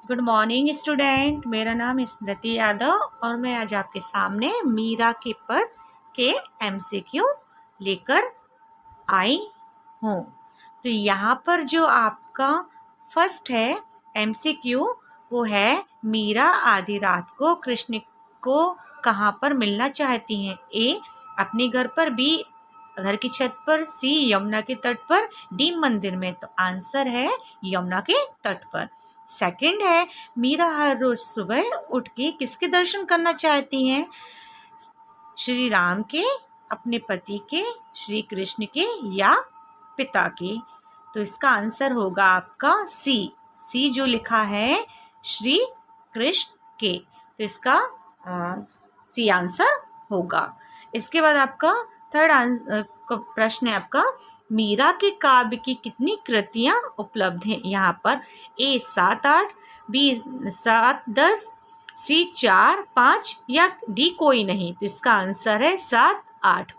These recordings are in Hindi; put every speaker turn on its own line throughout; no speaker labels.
Good morning student. मेरा नाम स्मृति यादव और मैं आज आपके सामने मीरा के पद के एमसीक्यू लेकर आई हूँ। तो यहाँ पर जो आपका फर्स्ट है एमसीक्यू वो है मीरा आधी रात को कृष्ण को कहाँ पर मिलना चाहती हैं। ए अपने घर पर, बी घर की छत पर, सी यमुना के तट पर, डी मंदिर में। तो आंसर है यमुना के तट पर। सेकंड है मीरा हर रोज सुबह उठ के किसके दर्शन करना चाहती हैं, श्री राम के, अपने पति के, श्री कृष्ण के या पिता के। तो इसका आंसर होगा आपका सी जो लिखा है श्री कृष्ण के। तो इसका सी आंसर होगा। इसके बाद आपका थर्ड प्रश्न है आपका मीरा के काव्य की कितनी कृतियाँ उपलब्ध हैं। यहाँ पर ए 7-8, बी 7-10, सी 4-5 या डी कोई नहीं। तो इसका आंसर है 7-8।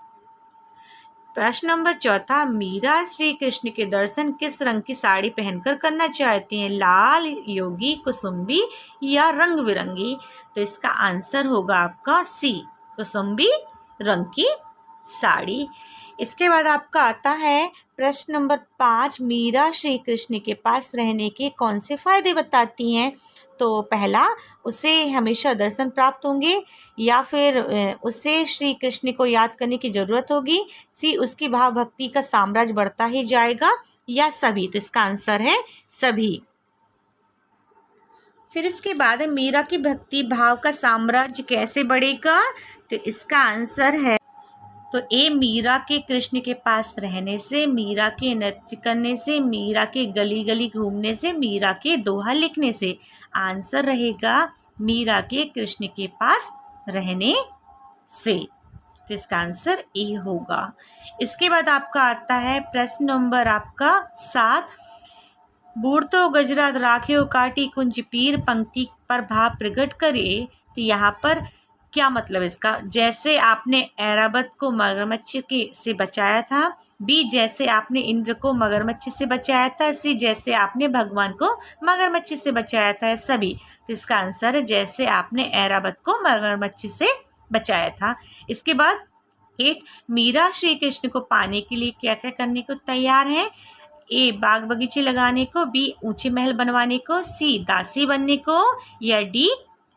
प्रश्न नंबर चौथा मीरा श्री कृष्ण के दर्शन किस रंग की साड़ी पहनकर करना चाहती हैं, लाल, योगी, कुसुम्बी या रंग बिरंगी। तो इसका आंसर होगा आपका सी कुसुम्बी रंग की साड़ी। इसके बाद आपका आता है प्रश्न नंबर 5 मीरा श्री कृष्ण के पास रहने के कौन से फायदे बताती हैं। तो पहला, उसे हमेशा दर्शन प्राप्त होंगे, या फिर उसे श्री कृष्ण को याद करने की ज़रूरत होगी, सी उसकी भाव भक्ति का साम्राज्य बढ़ता ही जाएगा, या सभी। तो इसका आंसर है सभी। फिर इसके बाद है मीरा की भक्ति भाव का साम्राज्य कैसे बढ़ेगा। तो इसका आंसर है तो ए मीरा के कृष्ण के पास रहने से, मीरा के नृत्य करने से, मीरा के गली गली घूमने से, मीरा के दोहा लिखने से। आंसर रहेगा मीरा के कृष्ण के पास रहने से। तो इसका आंसर ए होगा। इसके बाद आपका आता है प्रश्न नंबर आपका 7 बूढ़तो गजरा राखियो काटी कुंज पीर पंक्ति पर भाव प्रकट करे। तो यहाँ पर क्या मतलब इसका, जैसे आपने ऐरावत को मगरमच्छ से बचाया था, बी जैसे आपने इंद्र को मगरमच्छ से बचाया था, सी जैसे आपने भगवान को मगरमच्छ से बचाया था, सभी। तो इसका आंसर है जैसे आपने ऐरावत को मगरमच्छ से बचाया था। इसके बाद 8 मीरा श्री कृष्ण को पाने के लिए क्या क्या करने को तैयार है, ए बाग बगीचे लगाने को, बी ऊंचे महल बनवाने को, सी दासी बनने को, या डी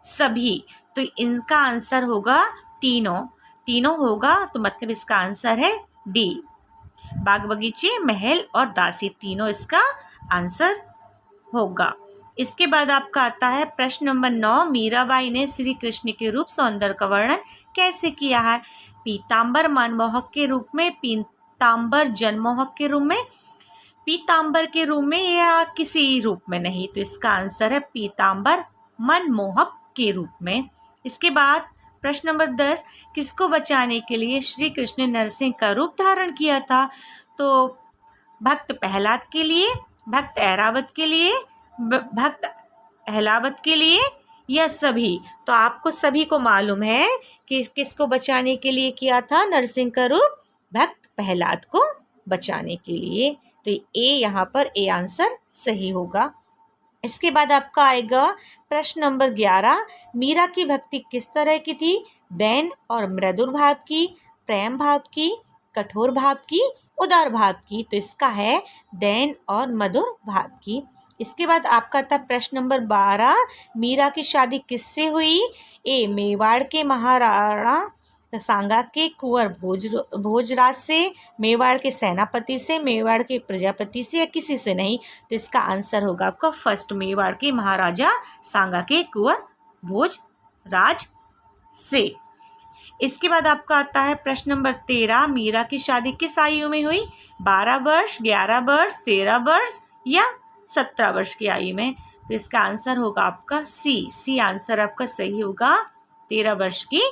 सभी। तो इनका आंसर होगा तीनों होगा। तो मतलब इसका आंसर है डी, बाग बगीचे, महल और दासी, तीनों इसका आंसर होगा। इसके बाद आपका आता है प्रश्न नंबर 9 मीराबाई ने श्री कृष्ण के रूप सौंदर्य का वर्णन कैसे किया है, पीताम्बर मनमोहक के रूप में, पीताम्बर जनमोहक के रूप में, पीताम्बर के रूप में, या किसी रूप में नहीं। तो इसका आंसर है पीताम्बर मनमोहक के रूप में। इसके बाद प्रश्न नंबर 10 किसको बचाने के लिए श्री कृष्ण ने नरसिंह का रूप धारण किया था। तो भक्त प्रहलाद के लिए, भक्त ऐरावत के लिए, भक्त अहलावत के लिए, या सभी। तो आपको सभी को मालूम है कि किसको बचाने के लिए किया था नरसिंह का रूप, भक्त प्रहलाद को बचाने के लिए। तो ए यहाँ पर ए आंसर सही होगा। इसके बाद आपका आएगा प्रश्न नंबर 11 मीरा की भक्ति किस तरह की थी, दैन और मृदुर भाव की, प्रेम भाव की, कठोर भाव की, उदार भाव की। तो इसका है दैन और मधुर भाव की। इसके बाद आपका था प्रश्न नंबर 12 मीरा की शादी किससे हुई, ए मेवाड़ के महाराणा सांगा के कुंवर भोजराज से, मेवाड़ के सेनापति से, मेवाड़ के प्रजापति से, या किसी से नहीं। तो इसका आंसर होगा आपका फर्स्ट, मेवाड़ के महाराजा सांगा के कुंवर भोजराज से। इसके बाद आपका आता है प्रश्न नंबर 13 मीरा की शादी किस आयु में हुई, 12 वर्ष, 11 वर्ष, 13 वर्ष या 17 वर्ष की आयु में। तो इसका आंसर होगा आपका सी आंसर आपका सही होगा, 13 वर्ष की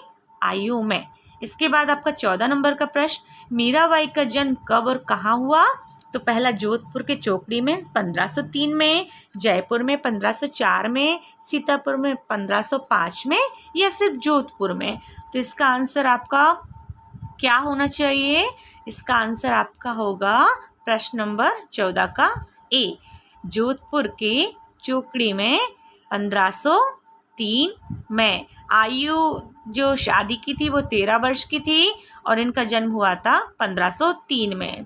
आयु में। इसके बाद आपका 14 नंबर का प्रश्न मीराबाई का जन्म कब और कहाँ हुआ। तो पहला जोधपुर के चोपड़ी में 1503 में, जयपुर में 1504 में, सीतापुर में 1505 में, या सिर्फ जोधपुर में। तो इसका आंसर आपका क्या होना चाहिए, इसका आंसर आपका होगा प्रश्न नंबर 14 का ए, जोधपुर के चोपड़ी में 1503 में। आयु जो शादी की थी वो 13 वर्ष की थी और इनका जन्म हुआ था 1503 में।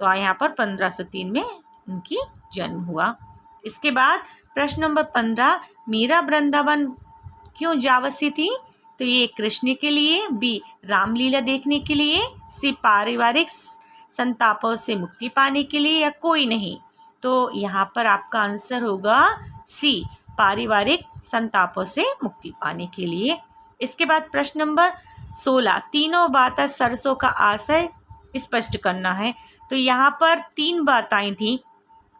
तो यहाँ पर 1503 में उनकी जन्म हुआ। इसके बाद प्रश्न नंबर 15, मीरा वृंदावन क्यों जावसी थी? तो ये कृष्ण के लिए, बी रामलीला देखने के लिए, सी पारिवारिक संतापों से मुक्ति पाने के लिए, या कोई नहीं। तो यहाँ पर आपका आंसर होगा सी पारिवारिक संतापों से मुक्ति पाने के लिए। इसके बाद प्रश्न नंबर 16, तीनों बातें सरसों का आशय स्पष्ट करना है। तो यहाँ पर 3 बातें थी।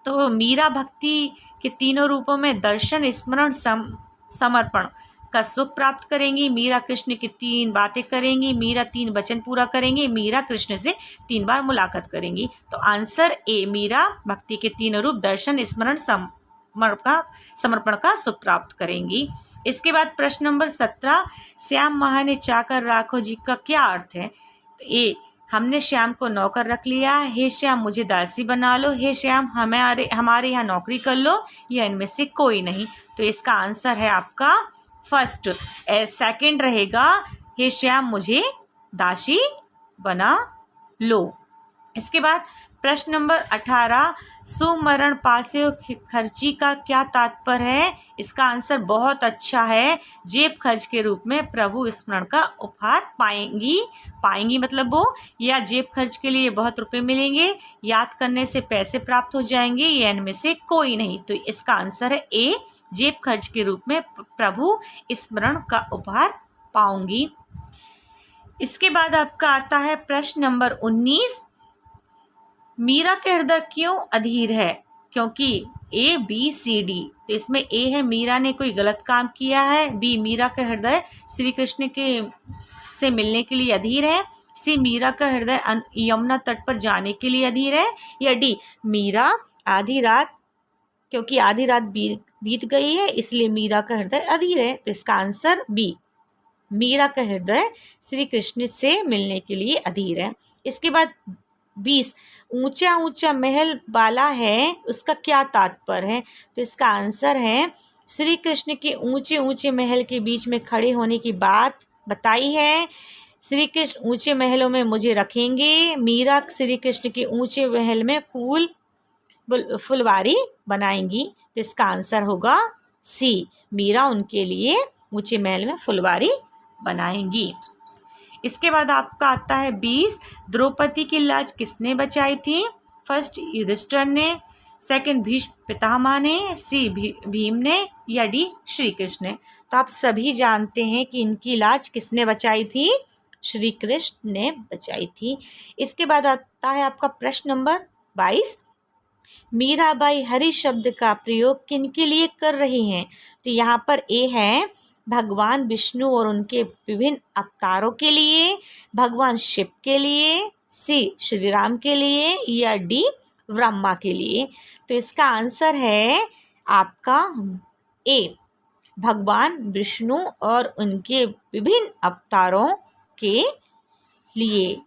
तो मीरा भक्ति के तीनों रूपों में दर्शन, स्मरण, समर्पण का सुख प्राप्त करेंगी। मीरा कृष्ण की 3 बातें करेंगी। मीरा 3 वचन पूरा करेंगी। मीरा कृष्ण से 3 बार मुलाकात करेंगी। तो आंसर ए, मीरा भक्ति के 3 रूप दर्शन, स्मरण, समर्पण का सुख प्राप्त करेंगी। इसके बाद प्रश्न नंबर 17, श्याम महाने चाकर राखो जी का क्या अर्थ है? तो ए, हमने श्याम को नौकर रख लिया। हे श्याम मुझे दासी बना लो। हे श्याम हमारे यहाँ नौकरी कर लो। या इनमें से कोई नहीं। तो इसका आंसर है आपका फर्स्ट। सेकंड रहेगा हे श्याम मुझे दासी बना लो। इसके बाद प्रश्न नंबर 18, सुमरण पासे खर्ची का क्या तात्पर्य है? इसका आंसर बहुत अच्छा है। जेब खर्च के रूप में प्रभु स्मरण का उपहार पाएंगी मतलब वो, या जेब खर्च के लिए बहुत रुपए मिलेंगे, याद करने से पैसे प्राप्त हो जाएंगे, या इनमें से कोई नहीं। तो इसका आंसर है ए, जेब खर्च के रूप में प्रभु स्मरण का उपहार पाऊंगी। इसके बाद आपका आता है प्रश्न नंबर 19, मीरा का हृदय क्यों अधीर है? क्योंकि ए, बी, सी, डी। तो इसमें ए है मीरा ने कोई गलत काम किया है, बी मीरा का हृदय श्री कृष्ण के से मिलने के लिए अधीर है, सी मीरा का हृदय यमुना तट पर जाने के लिए अधीर है, या डी मीरा आधी रात क्योंकि आधी रात बीत गई है इसलिए मीरा का हृदय अधीर है। तो इसका आंसर बी, मीरा का हृदय श्री कृष्ण से मिलने के लिए अधीर है। इसके बाद 20, ऊंचा ऊंचा महल वाला है उसका क्या तात्पर्य है? तो इसका आंसर है श्री कृष्ण के ऊंचे ऊंचे महल के बीच में खड़े होने की बात बताई है। श्री कृष्ण ऊंचे महलों में मुझे रखेंगे। मीरा श्री कृष्ण के ऊंचे महल में फुलवारी बनाएंगी। तो इसका आंसर होगा सी, मीरा उनके लिए ऊंचे महल में फुलवारी बनाएंगी। इसके बाद आपका आता है 20, द्रौपदी की लाज किसने बचाई थी? फर्स्ट युधिष्ठिर ने, सेकंड भीष्म पितामह ने, सी भीम ने, या डी श्री कृष्ण ने। तो आप सभी जानते हैं कि इनकी लाज किसने बचाई थी? श्री कृष्ण ने बचाई थी। इसके बाद आता है आपका प्रश्न नंबर 22, मीराबाई हरि शब्द का प्रयोग किनके लिए कर रही हैं? तो यहाँ पर ए है भगवान विष्णु और उनके विभिन्न अवतारों के लिए, भगवान शिव के लिए, सी श्री राम के लिए, या डी ब्रह्मा के लिए। तो इसका आंसर है आपका ए, भगवान विष्णु और उनके विभिन्न अवतारों के लिए।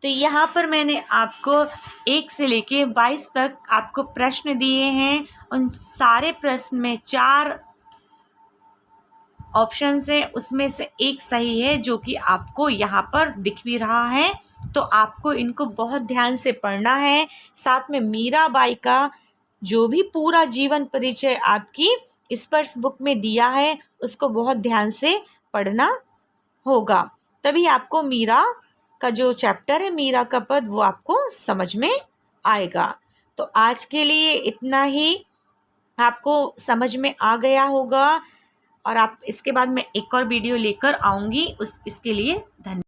तो यहाँ पर मैंने आपको 1 से लेके 22 तक आपको प्रश्न दिए हैं। उन सारे प्रश्न में 4 ऑप्शन है, उसमें से एक सही है जो कि आपको यहाँ पर दिख भी रहा है। तो आपको इनको बहुत ध्यान से पढ़ना है। साथ में मीराबाई का जो भी पूरा जीवन परिचय आपकी स्पर्श बुक में दिया है उसको बहुत ध्यान से पढ़ना होगा, तभी आपको मीरा का जो चैप्टर है मीरा का पद वो आपको समझ में आएगा। तो आज के लिए इतना ही आपको समझ में आ गया होगा और आप इसके बाद मैं एक और वीडियो लेकर आऊँगी। इसके लिए धन्यवाद।